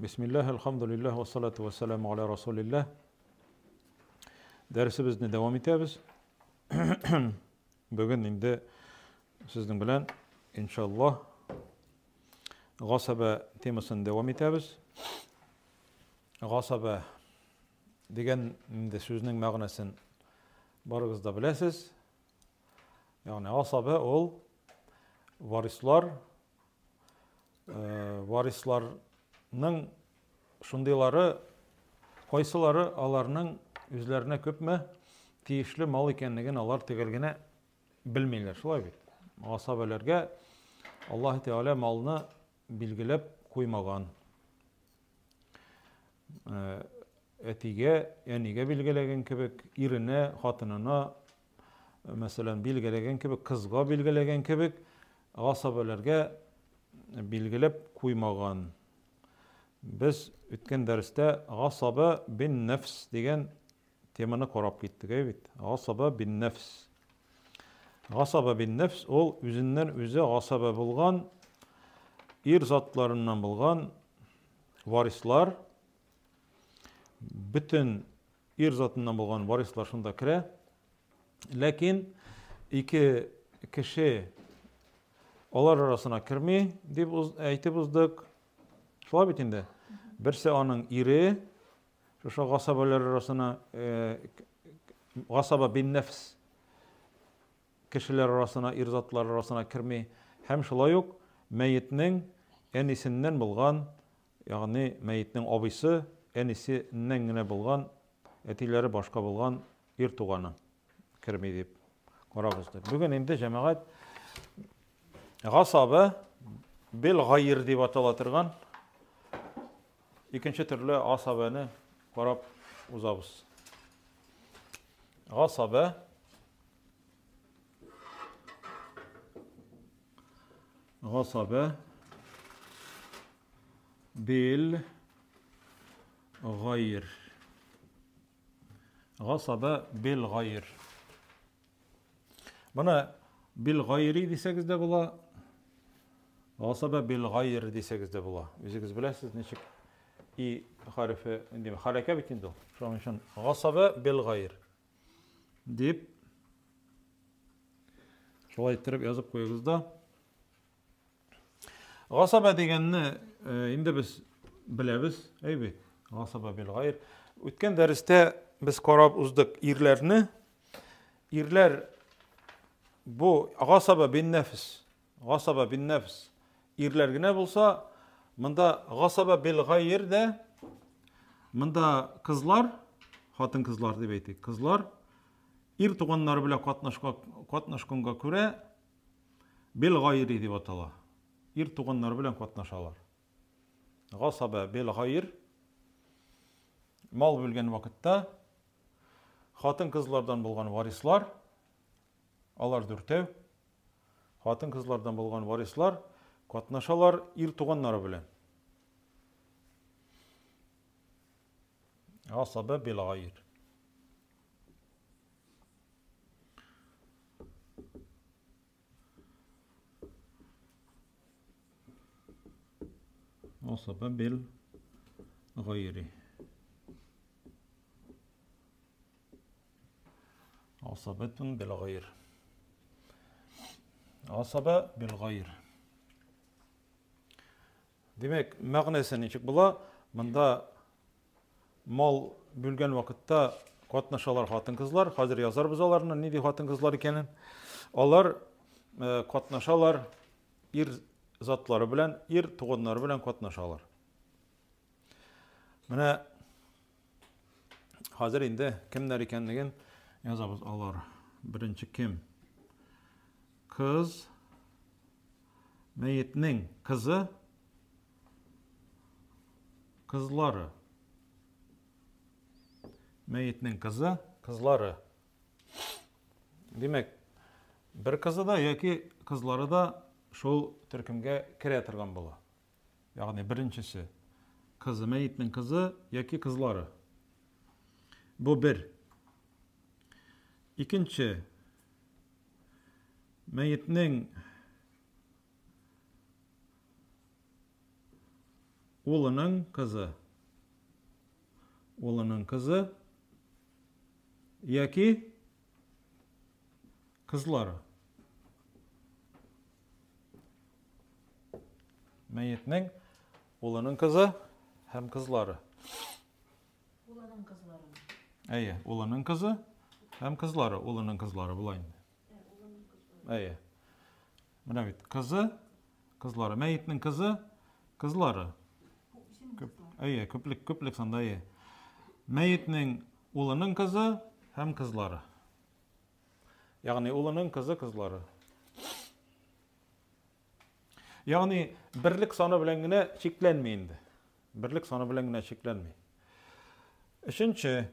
Bismillah, elhamdülillah ve salatu ve selamu ala Resulillah. Dersimizni devam etemiz. Bugün indi sizin bilen inşallah gasaba temasını devam etemiz. Gasaba degan indi sözünün ma'naсын barıgız da bilesiz. Yani gasaba ol varislarning şundaylары qayсылары аларның үзләренә күпме тиешле мал икәнлеген алар төгәл генә белмиләр. Шулай бит. Гасабаларга Аллаһ Теала малны билгеләп куймаган. Әтигә, әнигә билгеләгән кебек, иренә, хатынына, мәсәлән, билгеләгән кебек, кызга билгеләгән кебек, гасабаларга билгеләп куймаган. Biz үткән дәрестә гасаба бин нәфс дигән теманы карап киттек, бит. Гасаба бин нәфс. Гасаба бин нәфс ул үзеннән үзе гасаба булган ир затларыннан булган варислар, bütün ир затыннан булган варислар шунда керә. Ләкин ике кеше алар арасына керми дип әйтеп уздык. Шулай бит инде. Берсе аның ире, шушы гасабалар арасына гасаба бин нәфс кешеләр арасына, ир затлар арасына керми, һәм шулай ук мәетнең әнисеннән булган, ягъни мәетнең абыйсы, әнисеннән генә булган, әтиләре башка булган ир туганы керми дип карабыз. Бүген инде җәмәгать гасаба бил гайр дип атала торган икенче төрле гасабаны карап узабыз. Гасаба бил гайр. Гасаба бил гайр. Бuna бил гайри дисәгез дә була. Гасаба бил гайр дисәгез дә була. Үзегез беләсез ничек и харфе, инде харәкә бит инде. Шуның өчен гасаба бил гайр дип шулай итеп язып куйгыз да. Гасаба дигәнне инде без беләбез, әйбит. Гасаба бил гайр. Үткән дәрестә без карап уздык ирләрне. Ирләр бу гасаба бин нәфс. Гасаба бин нәфс. Ирләр генә булса, монда гасаба бил гайр дә, монда кызлар, хатын кызлар дип әйтик. Кызлар ир туганнары белән катнашканга күрә бил гайри дип атала. Ир туганнары белән катнашалар. Гасаба бил гайр мал бүлгән вакытта хатын кызлардан булган варислар, алар дүртәү, хатын кызлардан булган варислар катнашалар ир туганнары белән. Гасаба бил гайр. Гасаба бил гайри. Гасабатун бил гайр. Гасаба бил гайр. Демәк, мәгънәсе ничек була? Монда мал бүлгән вакытта катнашалар хатын кызлар. Хәзер язарбыз аларны ни ди хатын кызлар икәнен. Алар катнашалар ир затлары белән, ир туганнары белән катнашалар. Менә хәзер инде кемнәр икәнлеген язабыз алар. Беренче кем? Кыз, мәетнең кызы, кызлары. Мәетнең кызы, кызлары. Демәк, бер кызы да яки кызлары да шул төркемгә керә торган була. Ягъни беренчесе кызы, мәетнең кызы яки кызлары. Бу бер. Икенче мәетнең улының кызы. Улының кызы яки кызлары. Мәйетнең улының кызы һәм кызлары. Улының кызлары. Әйе, улының кызы һәм кызлары. Улының кызлары була инде. Әйе. Менә бит кызы, кызлары. Мәйетнең кызы, кызлары. Әйе, күплек санда әйе. Мәйетнең улының кызы һәм кызлары. Ягъни улының кызы, кызлары. Ягъни бирлек саны белән генә чикләнми инде. Бирлек саны белән генә чикләнми. Өченче,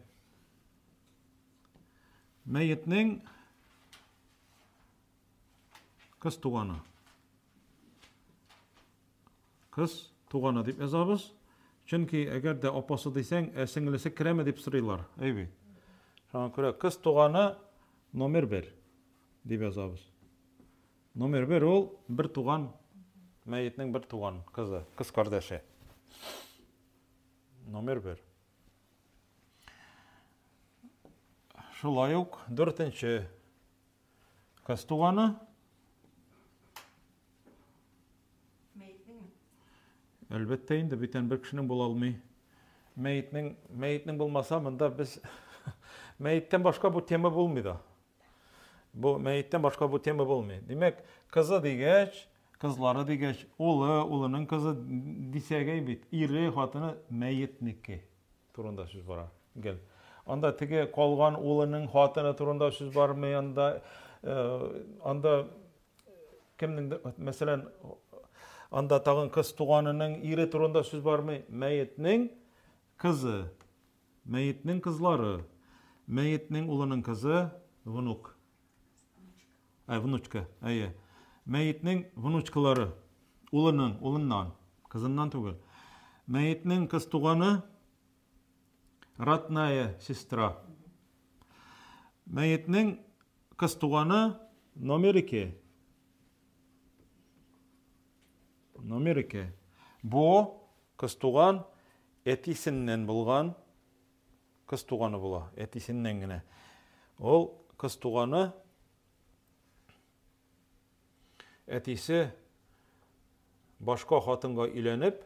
мәйетнең кыз туганы. Кыз туганы дип язабыз. Чөнки әгәр дә апасы дисәң, сеңлесе керәме дип сорыйлар. Әйби. Шуңа күрә кыз туганы номер 1 дип язабыз. Номер 1 ул бер туган, мәйетнең бер туган кызы, кыз кардәше. Номер 1. Шулай ук 4-нче кыз туганы. Әлбәттә инде бүтән бер кешенең була алмый. Мәйетнең булмаса, монда без мәйеттән башка бу тема булмый да. Бу мәйеттән башка бу тема булмый. Димәк, кызы дигәч, кызлары дигәч, улының кызы дисәгә бит, ире, хатыны мәйетнеке турында сүз бара. Гел. Анда теге калган улының хатыны турында сүз бармый, анда кемнең, мәсәлән, анда тагын кыз туганының ире турында сүз бармый. Мәйетнең кызы, мәйетнең кызлары, мәйетнең улының кызы, внук. Внучка, әйе. Мәйетнең внучкалары, улыннан, кызыннан түгел. Мәйетнең кыз туганы, родная сестра. Мәйетнең кыз туганы, номер 2. Номер 2. Бу кыз туган әтисеннән булган кыз туганы була, әтисеннән генә. Ул кыз туганы әтисе башка хатынга өйләнеп,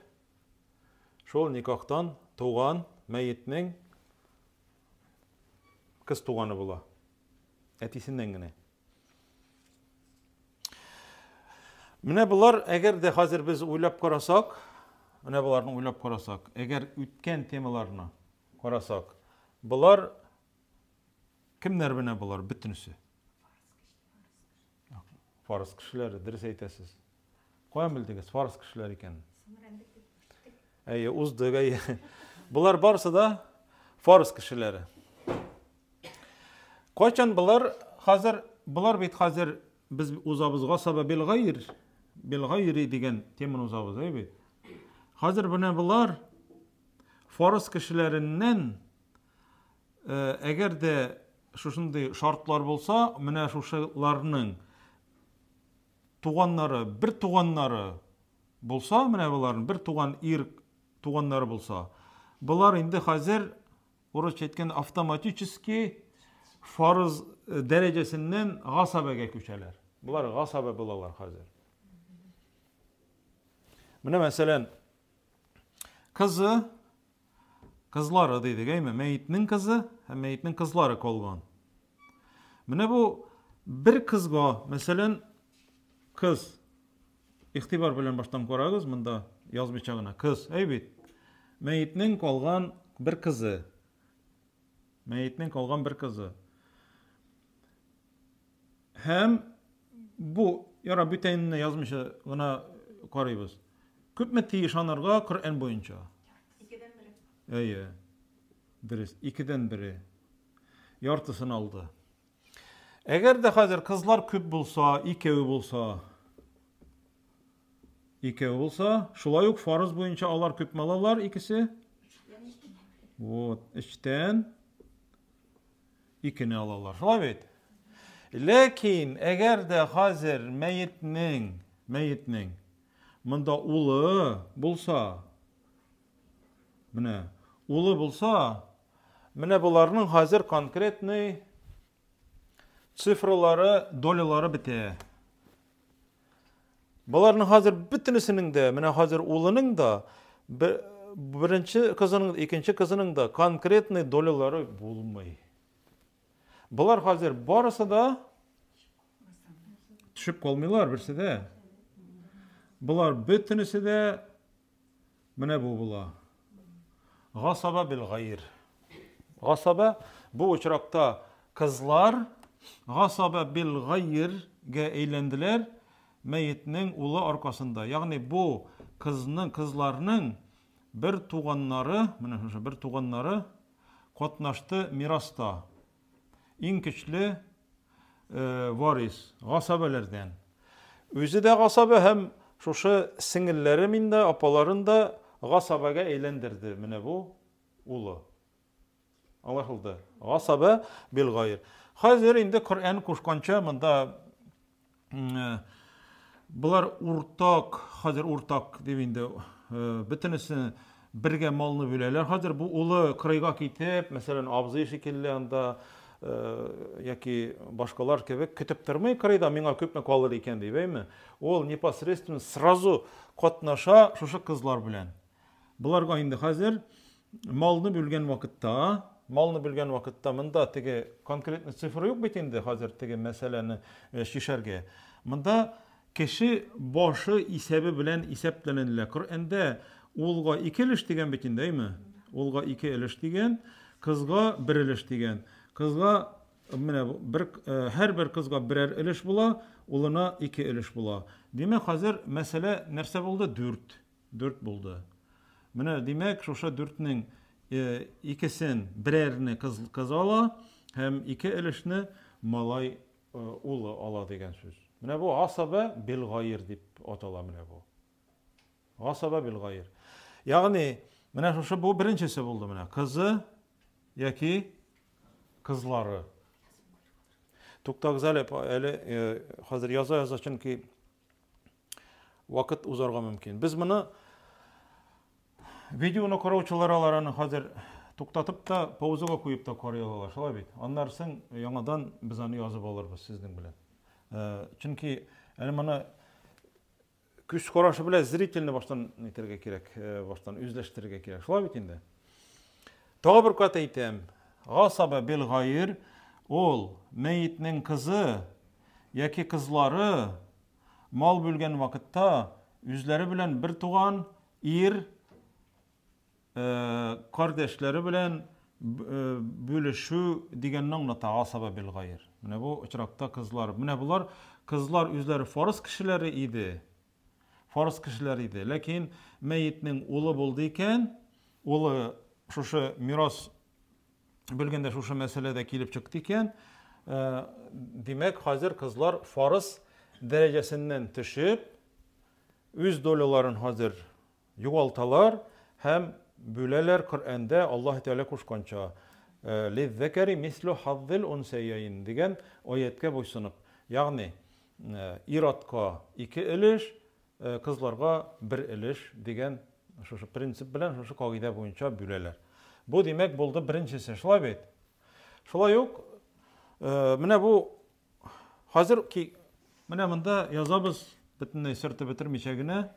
шул никахтан туган мәйетнең кыз туганы була, әтисеннән генә. Менә булар, әгәр дә хәзер без уйлап карасак, менә буларны уйлап карасак, әгәр үткән темаларны карасак, булар кемнәр менә булар бөтенесе? Фарыз кешеләре, дөрес әйтәсез. Каян белдегез фарыз кешеләр икән? Әйе, уздык, әйе. Булар барысы да фарыз кешеләре. Кайчан булар хәзер, булар бит хәзер без узабызга сабабил гайри дигән теманы узабыз, әйе. Хәзер менә булар фарыз кешеләреннән әгәр дә шушындый шартлар булса, менә шушыларның туганнары, бер туганнары булса, менә буларның бер туган ир туганнары булса, булар инде хәзер урысча әйткәндә автоматически фарыз дәрәҗәсеннән гасабәгә күчәләр. Булар гасабә булалар хәзер. Менә мәсәлән, кызлары дидек, әйме, мәйетнең кызы һәм мәйетнең кызлары калган. Менә бу бер кызга, мәсәлән, кыз, ихтибар белән баштан карагыз, монда язмыйча гына, кыз, әйбит, мәйетнең калган бер кызы. Мәйетнең калган бер кызы. Һәм бу, яра бүтәнне язмыйча гына карыйбыз. Күпме тиеш анарга Коръән буенча? 2дән 1. Әйе. Дөрес, 2дән 1. Яртысын алды. Әгәр дә хәзер кызлар күп булса, 2 булса, шулай ук фарыз буенча алар күпме алалар икесе? Вот, 3дән 2-не алалар. Шулай бит. Ләкин әгәр дә хәзер мәйетнең монда улы булса, Менә улы булса, менә буларның хәзер конкретный цифралары, долялары бетә. Буларның хәзер бөтенесенең дә, менә хәзер улының да, беренче кызының, икенче кызының да конкретный долялары булмый. Булар хәзер барысы да төшеп калмыйлар берсе дә. Булар бөтенесе дә менә бу була. Гасаба бил гайр. Гасаба бу очракта кызлар гасаба бил гайргә әйләнделәр мәетнең улы аркасында. Ягъни бу кызларның бер туганнары, менә шушы бер туганнары катнашты мираста. Иң көчле варис гасабалардан. Үзе дә гасаба һәм шушы сеңелләре миндә, апаларын да гасабага әйләндерде. Менә бу улы. Аңлашылды. Гасаба бил гайр. Хәзер инде Коръән кушканча монда булар уртак, хәзер уртак дип инде бөтенесе бергә малны бүләләр. Хәзер бу улы кырыйга китеп, мәсәлән, абзый шикелле анда яки башкалар кебек көтеп тормый кырыйда миңа күпме калыр икән дип, әйме? Ул непосредственно сразу катнаша шушы кызлар белән. Буларга инде хәзер малны бүлгән вакытта монда теге конкретный цифра юк бит инде хәзер теге мәсьәләне шишәргә. Монда кеше башы исәбе белән исәпләнәләр. Коръәндә улга 2 өлеш дигән бит инде, әйме? Улга 2 өлеш дигән, кызга 1 өлеш дигән. Кызга менә һәр бер кызга берәр өлеш була, улына 2 өлеш була. Димәк, хәзер мәсьәлә нәрсә булды? 4 булды. Менә димәк, шушы 4нең икесен берәрне кыз ала һәм 2 өлешне малай улы ала дигән сүз. Менә бу гасаба бил гайр дип атала менә бу. Гасаба бил гайр. Ягъни, менә шушы бу беренчесе булды менә. Кызы яки кызлары. Туктагыз әле хәзер яза чөнки вакыт узарга мөмкин. Без моны видеоны караучылар аларны хәзер туктатып та паузага куеп та карый алалар, шулай бит. Аннан соң яңадан без аны язып алырбыз сезнең белән. Чөнки әле моны күз карашы белән зрительне баштан нитәргә кирәк, баштан үзләштерергә кирәк. Шулай бит инде. Тагы бер кат әйтәм. Гасаба бил гайр ул мәетнең кызы яки кызлары мал бүлгән вакытта үзләре белән бер туган ир кардәшләре белән бүлешү дигәнне аңлата гасаба бил гайр. Менә бу очракта кызлар, менә булар кызлар үзләре фарыз кешеләре иде. Ләкин мәетнең улы булды икән, улы шушы мирас белгәндә шушы мәсьәләдә килеп чыкты икән, димәк, хәзер кызлар фарыз дәрәҗәсеннән төшеп, үз доляларын хәзер югалталар һәм бүләләр. Коръәндә Аллаһ Тәгалә кушканча лиззәкәри мислу хаззил унсәйәин дигән аятка буйсынып, ягъни ир-атка 2 өлеш, кызларга 1 өлеш дигән шушы принцип белән, шушы кагыйдә буенча бүләләр. Бу димәк булды беренчесе, шулай бит. Шулай ук менә бу хәзер ки менә монда язабыз бөтенләй сырты бетермичә генә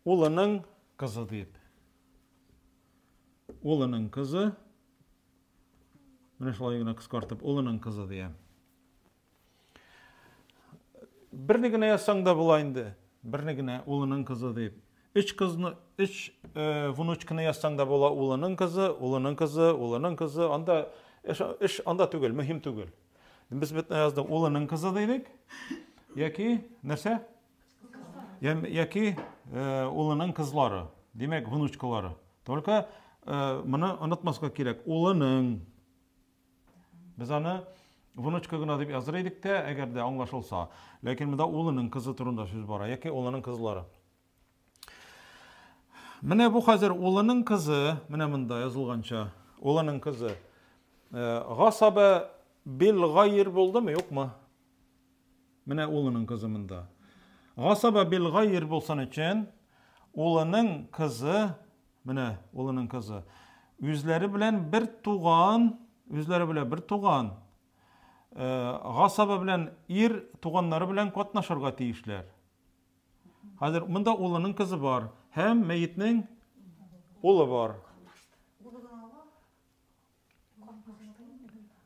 улының кызы дип. Улының кызы, менә шулай гына кыскартып, улының кызы дигән. Берне генә язсаң да була инде. Берне генә улының кызы дип. 3 кызны, 3 внучканы язсаң да була, улының кызы, анда эш анда түгел, мөһим түгел. Без бит яздык, улының кызы дидек. Яки нәрсә? Яки улының кызлары, димәк, внучкалары. Только моны онытмаска кирәк. Улының. Без аны внучка гына дип языр идек тә, әгәр дә аңлашылса. Ләкин монда улының кызы турында сүз бара, яки улының кызлары. Менә бу хәзер улының кызы, менә монда язылганча, улының кызы гасаба бил гайр булдымы, юкмы? Менә улының кызы монда. Гасаба бил гайр булсын өчен, улының кызы Менә улының кызы. Үзләре белән бер туган, гасаба белән ир туганнары белән катнашырга тиешләр. Хәзер монда улының кызы бар, һәм мәетнең улы бар.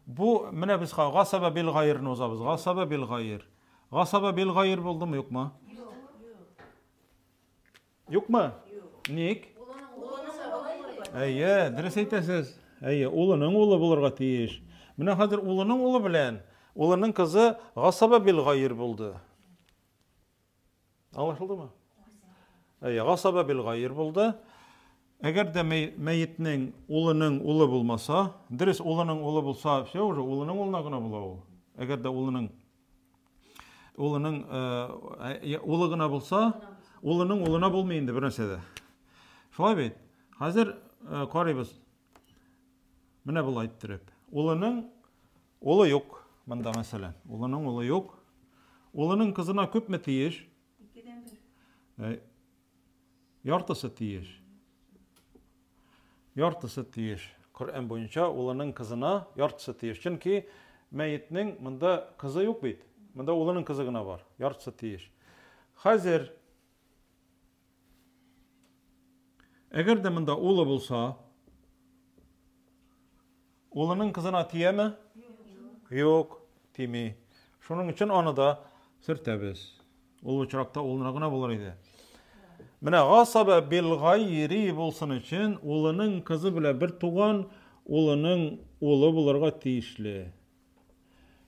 Бу менә без гасаба бил гайрны узабыз. Гасаба бил гайр. Гасаба бил гайр булдымы, юкмы? Юкмы? Ник? Әйе, дөрес әйтәсез. Әйе, улының улы булырга тиеш. Менә хәзер улының улы белән улының кызы гасаба бил гайр булды. Аңлашылдымы? Әйе, гасаба бил гайр булды. Әгәр дә мәетнең улының улы булмаса, дөрес улының улы булса, все уже улының улына гына була ул. Әгәр дә улының улы гына булса, улының улына булмый инде бер нәрсәдә. Шулай бит. Хәзер карыйбыз. Менә булай иттиреп. Улының улы юк. Монда мәсәлән, улының улы юк. Улының кызына күпме тиеш? 2дән 1. Яртысы тиеш. Яртысы тиеш. Коръән буенча улының кызына яртысы тиеш. Чөнки мәетнең монда кызы юк бит. Монда улының кызы гына бар. Яртысы тиеш. Хәзер әгәр дә монда улы булса, улының кызына тиеме? Юк, тими. Шуның өчен аны да сөртәбез. Ул очракта улына гына булыр иде. Менә гасаба бил гайри булсын өчен улының кызы белән бер туган улының улы булырга тиешле.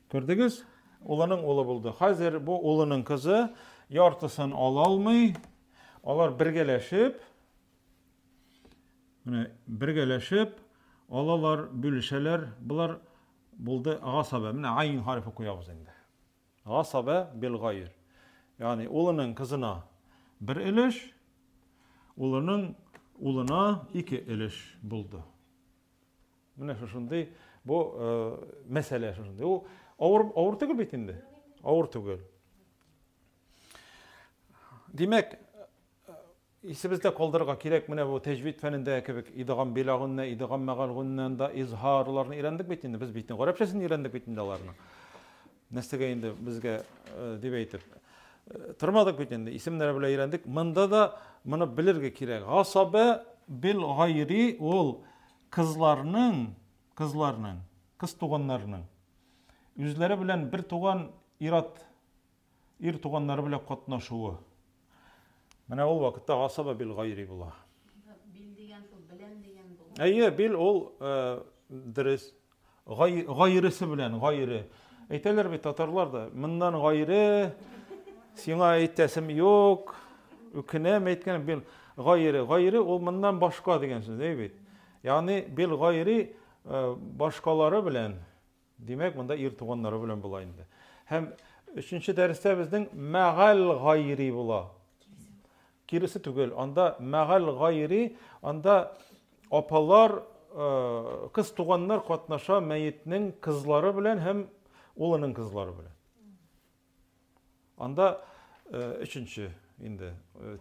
Күрдегез? Улының улы булды. Хәзер бу улының кызы яртысын ала алмый. Алар бергәләшеп, алалар, бүлешәләр. Булар булды гасаба. Менә айн харфы куябыз инде. Гасаба бил гайр. Yani улының кызына бер өлеш, улының улына 2 өлеш булды. Менә шушындый бу мәсьәлә шушындый. Ул авыр түгел бит инде. Авыр түгел. Димәк, исебездә калдырырга кирәк менә бу тәҗвид фәнендә кебек идгам билагынна, идгам мәгалгыннан да изһарларны өйрәндек бит инде. Без бит гарәпчәсен өйрәндек бит инде аларны. Нәрсәгә инде безгә дип әйтеп тормадык бит инде. Исемнәр белән өйрәндек. Монда да моны белергә кирәк. Гасаба бил гайри ул кыз туганнарның үзләре белән бер туган ир туганнары белән катнашуы. Менә ул вакытта гасаба бил гайри була. Бил дигән шул белән дигән бу. Әйе, бил ул дөрес. Гайрысы белән, гайры. Әйтәләр бит татарлар да, моннан гайры сиңа әйтәсем юк. Үкенәм әйткән бил гайры. Гайры ул моннан башка дигән сүз, бит. Ягъни бил гайри башкалары белән, димәк, монда ир туганнары белән була инде. Һәм 3нче дәрестә безнең мәгал гайри була. Киресе түгел. Анда мәгал гайри, анда апалар, кыз туганнар катнаша мәетнең кызлары белән һәм улының кызлары белән. Анда 3нче инде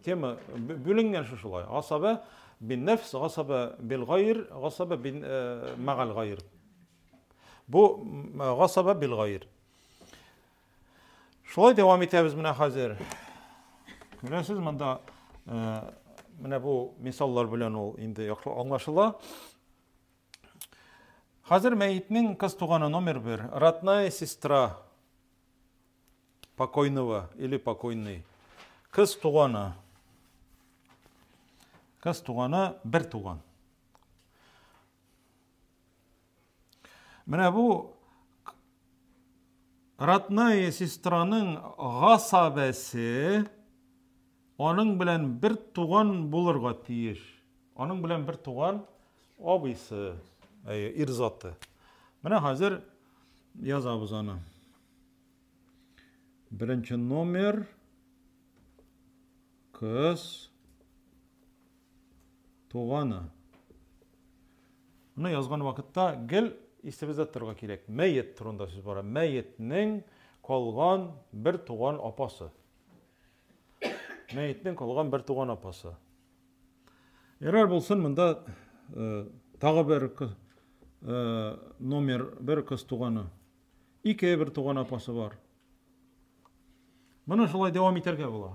тема бүленгән шушылай. Гасаба бин нәфс, гасаба бил гайр, гасаба бин мәгал гайр. Бу гасаба бил гайр. Шулай дәвам итәбез менә хәзер. Күрәсез, монда менә бу мисаллар белән ул инде яхшы аңлашыла. Хәзер мәетнең кыз туганы номер 1. Родная сестра покойного или покойный. Кыз туганы. Кыз туганы бер туган. Менә бу родная сестраның гасабәсе аның белән бер туган булырга тиеш. Аның белән бер туган абыйсы, ир заты. Менә хәзер язабыз аны. Беренче номер кыз туганы. Моны язган вакытта гел исебездә торырга кирәк. Мәет турында сүз бара. Мәетнең калган бер туган апасы. Мәетнең калган бер туган апасы. Ярар булсын, монда тагы бер номер, бер кыз туганы. Ике бер туган апасы бар. Моны шулай дәвам итәргә була.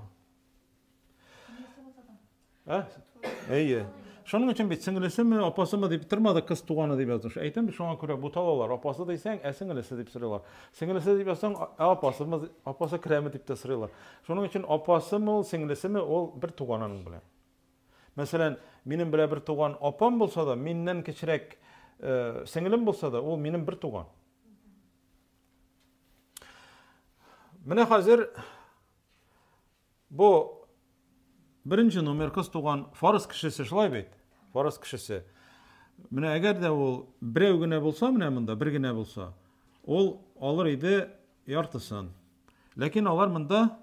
Әйе. Шуның өчен бит сеңлесеме, апасымы дип тормады, кыз туганы дип язды. Әйтәм бит, шуңа күрә буталалар. Апасы дисәң, сеңлесе дип сорыйлар. Сеңлесе дип язсаң, апасымы, апасы керәме дип тә сорыйлар. Шуның өчен апасымы, сеңлесеме, ул бер туганың белән. Мәсәлән, минем белән бер туган апам булса да, миннән кечерәк сеңлем булса да, ул минем бер туган. Менә хәзер бу birinci номер кыз туган фарыз кешесе шулай бит. Фарыз кешесе. Менә әгәр дә ул берәү генә булса, менә монда бер генә булса, ул алыр иде яртысын. Ләкин алар монда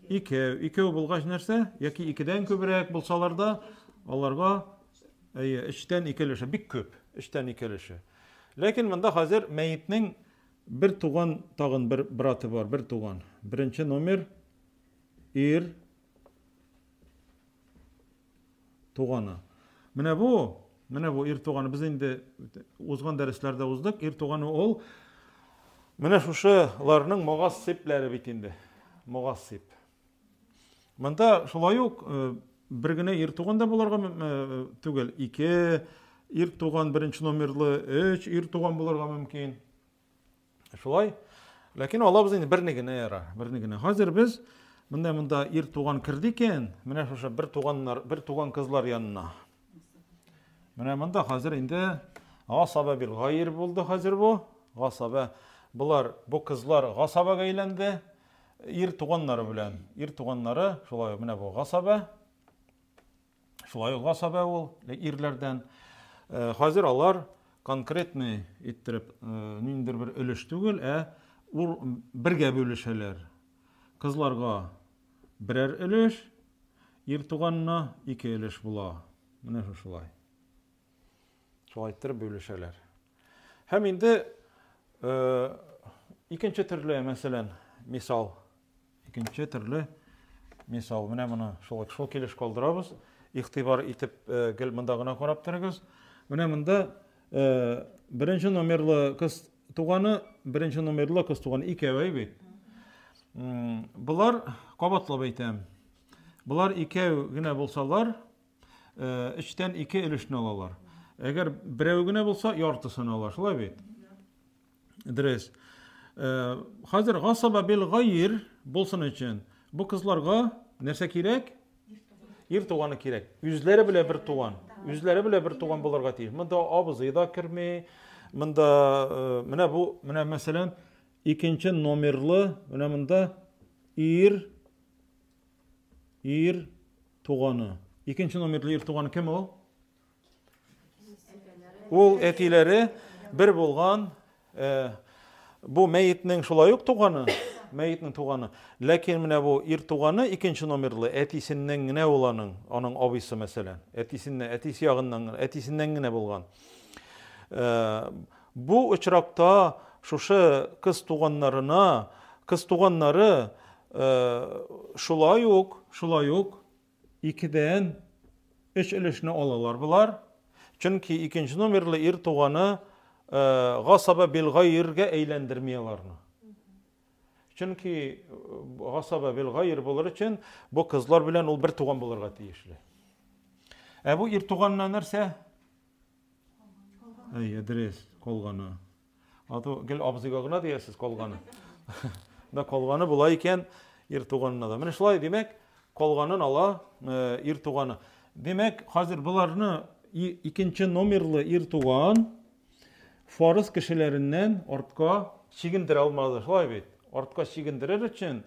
икәү булгач нәрсә, яки икедән күбрәк булсалар да, аларга өчтән икелеше бик күп, өчтән икелеше. Ләкин монда хәзер мәетнең бер туган тагын бер браты бар, бер туган. Беренче номер ир туганы. Менә бу ир туганы, без инде узган дәресләрдә уздык. Ир туганы ул менә шушыларның мугассипләре бит инде. Мугассип. Монда шулай ук бер генә ир туган да булырга түгел. Ике ир туган, беренче номерлы, 3 ир туган булырга мөмкин. Шулай. Ләкин алабыз инде берне генә яра, берне генә. Хәзер без монда ир туган кирде икән, менә шушы бер туган кызлар янына. Менә монда хәзер инде гасаба бил гайр булды хәзер бу. Гасаба. Бу кызлар гасабага әйләнде ир туганнары белән. Ир туганнары шулай менә бу гасаба. Шулай гасаба ул ирләрдән. Хәзер алар конкретный иттереп ниндидер бер өлеш түгел, ул бергә бөлешәләр. Кызларга берәр өлеш, ир туганына 2 өлеш була. Менә шулай. Шулай иттереп бөлешәләр. Һәм инде икенче төрле, мәсәлән, мисал. Икенче төрле мисал. Менә моны шул килеш калдырабыз. Игътибар итеп гел монда гына карап торыгыз. Менә монда беренче номерлы кыз туганы, беренче номерлы кыз туганы икәү бит. Булар кабатлап әйтәм. Булар икәү генә булсалар, 3тән 2 өлешне алалар. Әгәр берәү генә булса, яртысын алалар, шулай бит. Дөрес. Хәзер гасаба бил гайр булсын өчен бу кызларга нәрсә кирәк? Ир туганы кирәк. Үзләре белән бер туган. Үзләре белән бер туган булырга тиеш. Монда абызый да керми. Монда менә мәсәлән, икенче номерлы, менә монда ир туганы. Икенче номерлы ир туганы кем ул? Ул әтиләре бер булган, бу мәетнең шулай ук туганы, мәетнең туганы. Ләкин менә бу ир туганы икенче номерлы, әтисеннән генә уланың, аның абыйсы мәсәлән. Әтисе ягыннан, әтисеннән генә булган. Бу очракта шушы кыз туганнары шулай ук 2дән 3 өлешне алалар булар. Чөнки икенче номерлы ир туганы гасаба бил гайргә әйләндерми аларны. Чөнки гасаба бил гайр булыр өчен бу кызлар белән ул бер туган булырга тиешле. Бу ир туганна нәрсә? Дөрес, калганы. Аты гел абзыйга гына диясез калганы. Да калганы була икән ир туганына да. Менә шулай димәк, калганын ала ир туганы. Димәк, хәзер буларны икенче номерлы ир туган фарыз кешеләреннән артка чигендерә алмады, шулай бит. Артка чигендерер өчен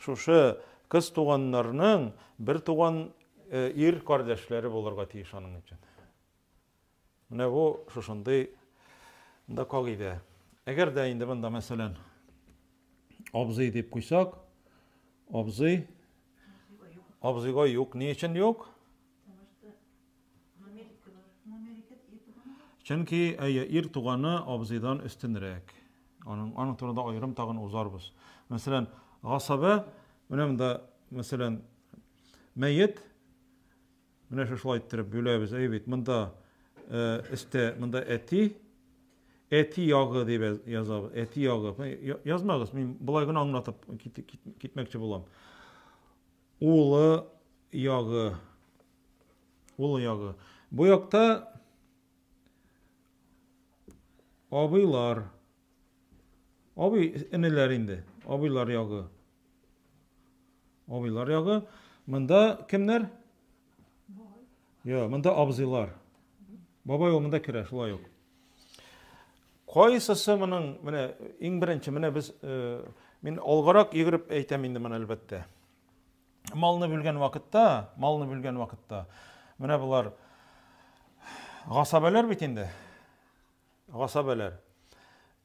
шушы кыз туганнарның бер туган ир кардәшләре булырга тиеш аның өчен. Менә бу шушындый да кагыйдә. Әгәр дә инде монда мәсәлән абзый дип куйсак, абзыйга юк, ни өчен юк? Чөнки ир туганы абзыйдан өстенрәк. Аның турында аерым тагын узарбыз. Мәсәлән, гасаба, менә монда мәсәлән мәет Менә шулай иттереп бүләбез. Әйбит, монда өстә монда әти ягы дип язабыз. Әти ягы. Язмагыз, мин болай гына аңлатып китмәкче булам. Улы ягы. Улы ягы. Бу якта абыйлар. Абый энеләр инде. Абыйлар ягы. Абыйлар ягы. Монда кемнәр? Монда абзыйлар. Бабай ул монда керә, шулай ук. Кайсысы моның, менә иң беренче, менә без мин алгарак йөгереп әйтәм инде моны әлбәттә. Малны бүлгән вакытта, менә булар гасабәләр бит инде. Гасабәләр.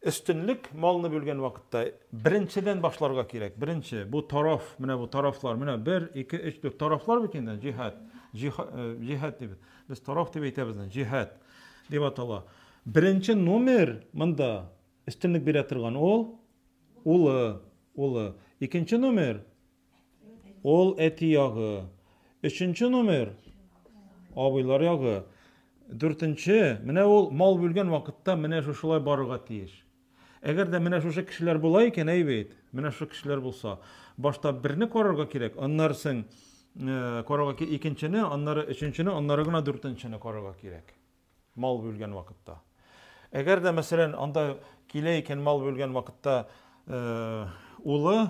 Üstünlük malını bölgen vakitte birinciden başlarga gerek. Birinci bu taraf, bu taraflar, 1, 2, 3, 4 taraflar bitinden cihat diye. Biz taraf diye aytабыз, cihat diye atala. Birinci numar mında üstünlük bir atırgan ulu. İkinci numar ol eti yağı. Üçüncü numar abıylar yağı. Dörtüncü, ol mal bölgen vakitte şuşulay barıga tiyiş. Eğer de şuşu kişiler bulayken eyveyt, şu kişiler bulsa, başta birini korarga gerek, onlarsın korarga gerek, ikincini, onları üçüncünü, onları gına dörtüncünü korarga gerek. Mal bölgen vakitte. Eğer de mesela anda kileyken mal bölgen vakitte ulu,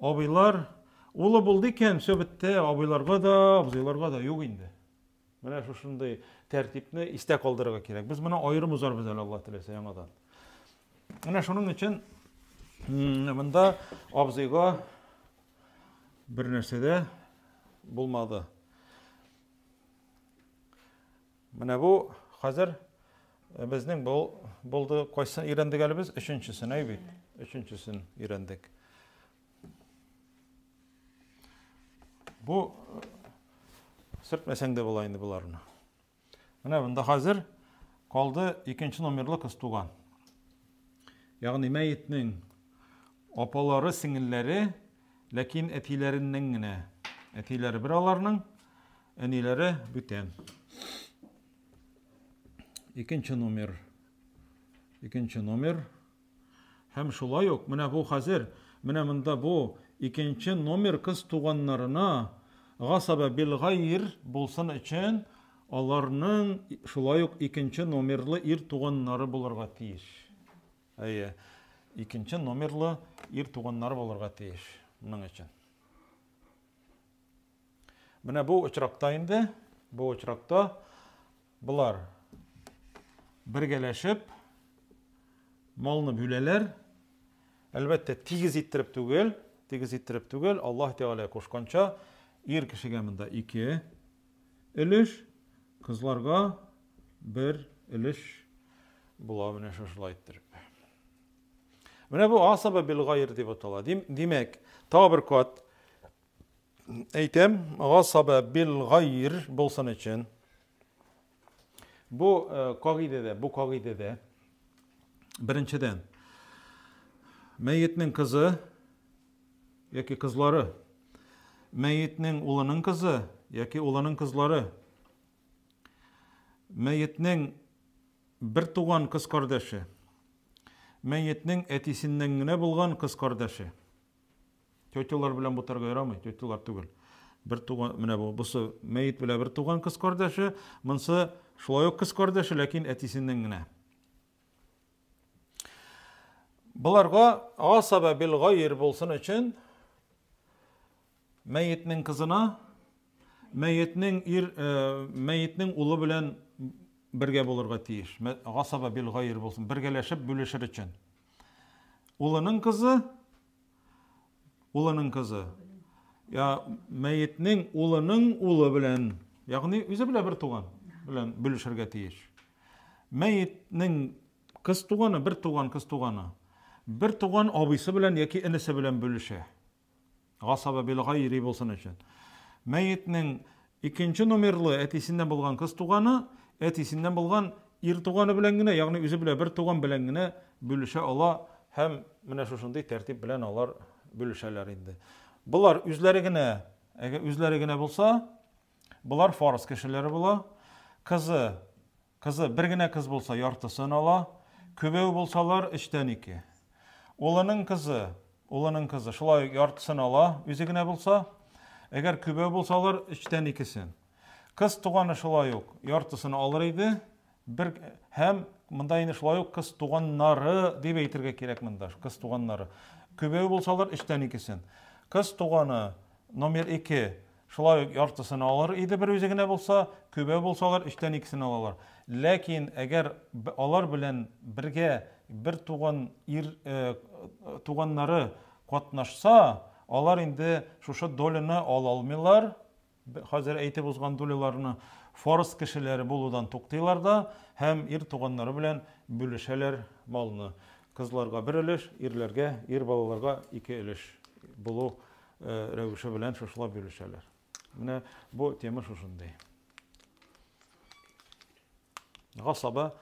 abıylar, ulu bulduyken söbütte abıylarga da, abzıylarga da yok indi. Şuşunday tertipni istek kaldırga gerek. Biz buna ayrımız var bizler Allah tilese yanadan. Şunun için bunda abzıyga bir nersede bulmadı. Bu hazır bizning buldu koysan irendik elimiz üçüncüsün eybi. Üçüncüsün irendik. Bu sırtmesen de bulayındı bularını. Bunda hazır kaldı ikinci numarlı kız tuğan. Yani meyitnin apaları, singilleri, lakin etilerinin gine. Etileri biralarının, enileri büten. İkinci numar. Hem şulay yok. Bu hazır. Bunda bu ikinci numar kız tuğanlarına gasaba bil gayr bulsun için onlarının şulay yok ikinci numarlı ir tuğanları bulurga tiyiş. İkinci numarlı ir tuğanları bulurga tiyiş. Bunun için. Bu uçrakta indi. Bu uçrakta bular birgeleşip malını büleler. Elbette tigiz ittirip tügel. Allah Teala'ya koşkança ir kişiге mında 2 ülüş, kızlarga 1 ülüş bula şuşulay ittirip. Bu asaba bil gayr deb atala. Demek, ta bir kat eytem, asaba bil gayr bolsan için bu kagidede birinciden meyyitnin kızı yoki kızları, meyyitnin ulının kızı yoki ulının kızları, meyyitnin bir tuğan kız kardeşi, meyyitnin etisinden ne bulgan kız kardeşi. Tötüler bilen bu targa yaramay, tötüler tügül. Bir tuğan, busu meyyit bile bir tuğan kız kardeşi, mınsı şulay yok kız kardeşi, lakin etisinden ne. Bularga asaba bil gayr bolsun için meyyitnin kızına meyyitnin ulu bilen birge bulurga tiyiş. Asaba bil gayr bolsun, birgeleşip bölüşür için. Ulının kızı. Ya meyyitnin ulının ulu bilen, yani özü bile bir tuğan bilen bölüşürge tiyiş. Meyyitnin kız tuğanı, bir tuğan kız tuğanı. Bir tuğan abisi bilen yoki inisi bilen bölüşe. Asaba bil gayri bolsun için. Meyyitnin ikinci numarlı etisinden bulgan kız tuğanı, etisinden bulgan ir tuğanı bilen gine, yani özü bile bir tuğan bilen gine bölüşe ala, hem şuşunday tertip bilen alar bölüşeler indi. Bular üzleri gine bolsa, Булар фарыз кешеләре була. Кызы бер генә кыз булса яртысын ала. Көбәү булсалар 3тән 2. Улының кызы шулай яртысын ала, үзе генә булса. Әгәр көбәү булсалар 3тән 2сен. Кыз туганы шулай ук яртысын алыр иде. Һәм монда инде шулай ук кыз туганнары дип әйтергә кирәк монда. Кыз туганнары. Көбәү булсалар 3тән 2сен. Кыз туганы номер 2 шулай ук яртысын алыр иде бер үзе генә булса, көбәү булсалар 3тән 2сен алалар. Ләкин әгәр алар белән бергә бер туганнары катнашса, алар инде шушы доляны ала алмыйлар. Хәзер әйтеп узган доляларны фарыз кешеләре булудан туктыйлар да, һәм ир туганнары белән бүлешәләр малны. Кызларга бер өлеш, ирләргә, ир балаларга 2 өлеш булу рәвеше белән шушылай бүлешәләр. Менә бу тема шушындай. Гасаба